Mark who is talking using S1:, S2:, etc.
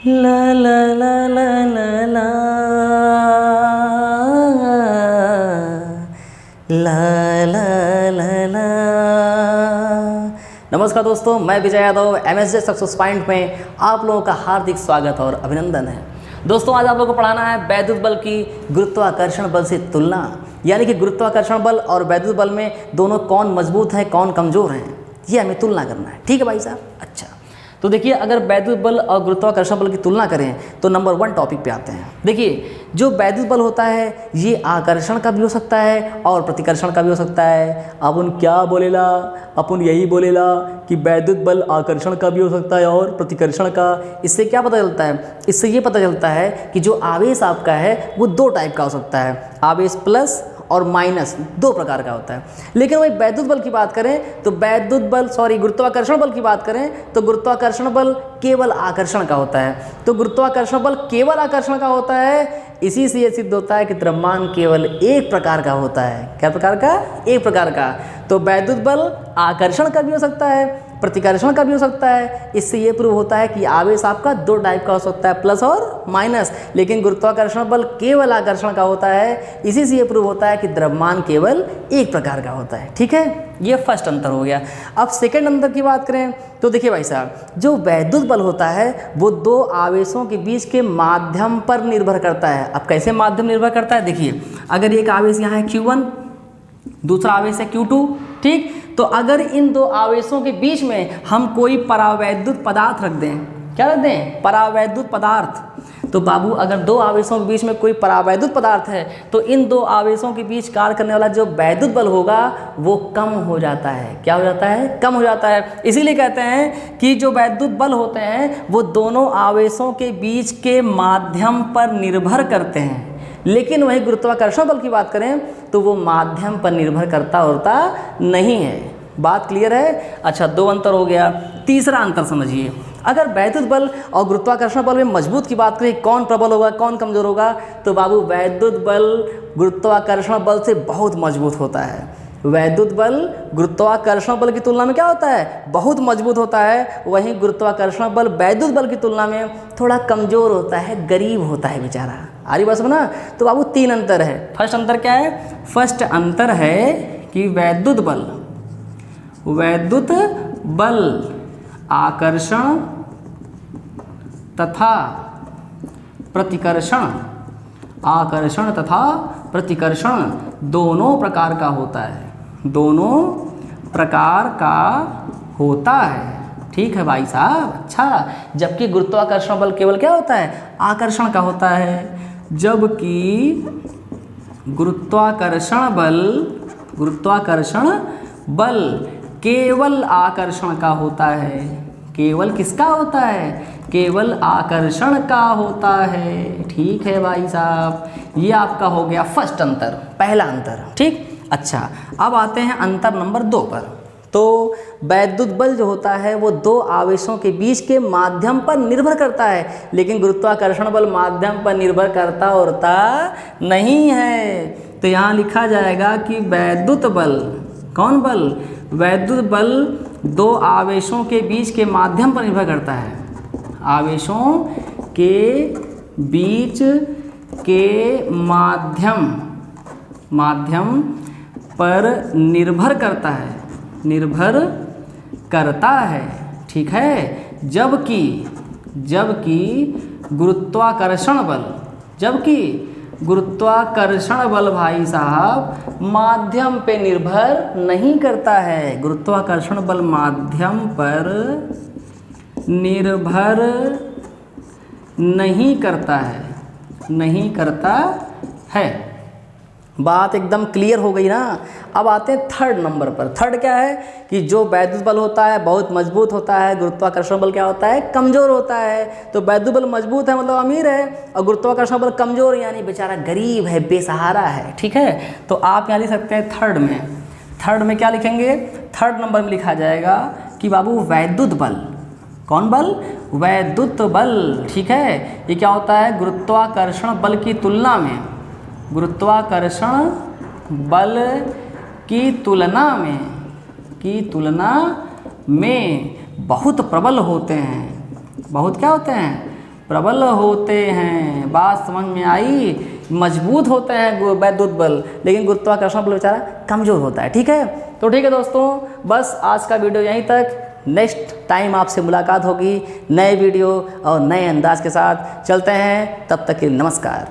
S1: ला ला ला ला ला ला ला ला ला ला। नमस्कार दोस्तों, मैं Vijay Yadav MSJ success point में आप लोगों का हार्दिक स्वागत और अभिनंदन है। दोस्तों, आज आप लोगों को पढ़ाना है वैद्युत बल की गुरुत्वाकर्षण बल से तुलना, यानी कि गुरुत्वाकर्षण बल और वैद्युत बल में दोनों कौन मजबूत है कौन कमज़ोर हैं, ये हमें तुलना करना है। ठीक है भाई साहब। अच्छा, तो देखिए, अगर वैद्युत बल और गुरुत्वाकर्षण बल की तुलना करें तो नंबर 1 टॉपिक पे आते हैं। देखिए, जो वैद्युत बल होता है ये आकर्षण का भी हो सकता है और प्रतिकर्षण का भी हो सकता है। अपन क्या बोलेला, अपन यही बोलेला कि वैद्युत बल आकर्षण का भी हो सकता है और प्रतिकर्षण का। इससे क्या पता चलता है? इससे ये पता चलता है कि जो आवेश आपका है वो 2 टाइप का हो सकता है, आवेश प्लस और माइनस, 2 प्रकार का होता है। लेकिन वही वैद्युत बल की बात करें तो गुरुत्वाकर्षण बल की बात करें तो गुरुत्वाकर्षण बल केवल आकर्षण का होता है। तो गुरुत्वाकर्षण बल केवल आकर्षण का होता है। इसी से ये सिद्ध होता है कि द्रव्यमान केवल एक प्रकार का होता है। क्या प्रकार का? एक प्रकार का। तो वैद्युत बल आकर्षण का भी हो सकता है, प्रतिकर्षण का भी हो सकता है। इससे ये प्रूव होता है कि आवेश आपका 2 टाइप का हो सकता है, प्लस और माइनस। लेकिन गुरुत्वाकर्षण बल केवल आकर्षण का होता है। इसी से ये प्रूव होता है कि द्रव्यमान केवल एक प्रकार का होता है। ठीक है, ये फर्स्ट अंतर हो गया। अब सेकंड अंतर की बात करें तो देखिए भाई साहब, जो वैद्युत बल होता है वो 2 आवेशों के बीच के माध्यम पर निर्भर करता है। अब कैसे माध्यम निर्भर करता है? देखिए, अगर एक आवेश यहाँ है Q1, दूसरा आवेश है Q2, ठीक। तो अगर इन 2 आवेशों के बीच में हम कोई परावैद्युत पदार्थ रख दें, क्या रख दें? परावैद्युत पदार्थ। तो बाबू, अगर 2 आवेशों के बीच में कोई परावैद्युत पदार्थ है तो इन 2 आवेशों के बीच कार्य करने वाला जो वैद्युत बल होगा वो कम हो जाता है। क्या हो जाता है? कम हो जाता है। इसीलिए कहते हैं कि जो वैद्युत बल होते हैं वो दोनों आवेशों के बीच के माध्यम पर निर्भर करते हैं। लेकिन वही गुरुत्वाकर्षण बल की बात करें तो वो माध्यम पर निर्भर करता होता नहीं है। बात क्लियर है? अच्छा, 2 अंतर हो गया। तीसरा अंतर समझिए, अगर वैद्युत बल और गुरुत्वाकर्षण बल में मजबूत की बात करें, कौन प्रबल होगा कौन कमजोर होगा, तो बाबू वैद्युत बल गुरुत्वाकर्षण बल से बहुत मजबूत होता है। वैद्युत बल गुरुत्वाकर्षण बल की तुलना में क्या होता है? बहुत मजबूत होता है। वहीं गुरुत्वाकर्षण बल वैद्युत बल की तुलना में थोड़ा कमज़ोर होता है, गरीब होता है बेचारा। आ रही बात समझना? तो बाबू 3 अंतर है। फर्स्ट अंतर क्या है? फर्स्ट अंतर है कि वैद्युत बल आकर्षण तथा प्रतिकर्षण, आकर्षण तथा प्रतिकर्षण दोनों प्रकार का होता है। दोनों प्रकार का होता है। ठीक है भाई साहब। अच्छा, जबकि गुरुत्वाकर्षण बल केवल क्या होता है? आकर्षण का होता है। जबकि गुरुत्वाकर्षण बल केवल आकर्षण का होता है। केवल किसका होता है? केवल आकर्षण का होता है। ठीक है भाई साहब, ये आपका हो गया फर्स्ट अंतर, पहला अंतर। ठीक। अच्छा, अब आते हैं अंतर नंबर 2 पर। तो वैद्युत बल जो होता है वो 2 आवेशों के बीच के माध्यम पर निर्भर करता है, लेकिन गुरुत्वाकर्षण बल माध्यम पर निर्भर करता होता नहीं है। तो यहाँ लिखा जाएगा कि वैद्युत बल, कौन बल? वैद्युत बल 2 आवेशों के बीच के माध्यम पर निर्भर करता है। आवेशों के बीच के माध्यम पर निर्भर करता है। ठीक है। जबकि गुरुत्वाकर्षण बल भाई साहब माध्यम पे निर्भर नहीं करता है। गुरुत्वाकर्षण बल माध्यम पर निर्भर नहीं करता है। बात एकदम क्लियर हो गई ना। अब आते हैं थर्ड नंबर पर। थर्ड क्या है कि जो वैद्युत बल होता है बहुत मजबूत होता है, गुरुत्वाकर्षण बल क्या होता है? कमज़ोर होता है। तो वैद्युत बल मजबूत है मतलब अमीर है, और गुरुत्वाकर्षण बल कमज़ोर यानी बेचारा गरीब है, बेसहारा है। ठीक है। तो आप यहाँ लिख सकते हैं थर्ड में क्या लिखेंगे? थर्ड नंबर में लिखा जाएगा कि बाबू वैद्युत बल, कौन बल? वैद्युत बल। ठीक है। ये क्या होता है? गुरुत्वाकर्षण बल की तुलना में, गुरुत्वाकर्षण बल की तुलना में बहुत प्रबल होते हैं। बहुत क्या होते हैं? प्रबल होते हैं, बात समझ में आई। मजबूत होते हैं वैद्युत बल, लेकिन गुरुत्वाकर्षण बल बेचारा कमज़ोर होता है। ठीक है, तो ठीक है दोस्तों, बस आज का वीडियो यहीं तक। नेक्स्ट टाइम आपसे मुलाकात होगी नए वीडियो और नए अंदाज के साथ। चलते हैं, तब तक के लिए नमस्कार।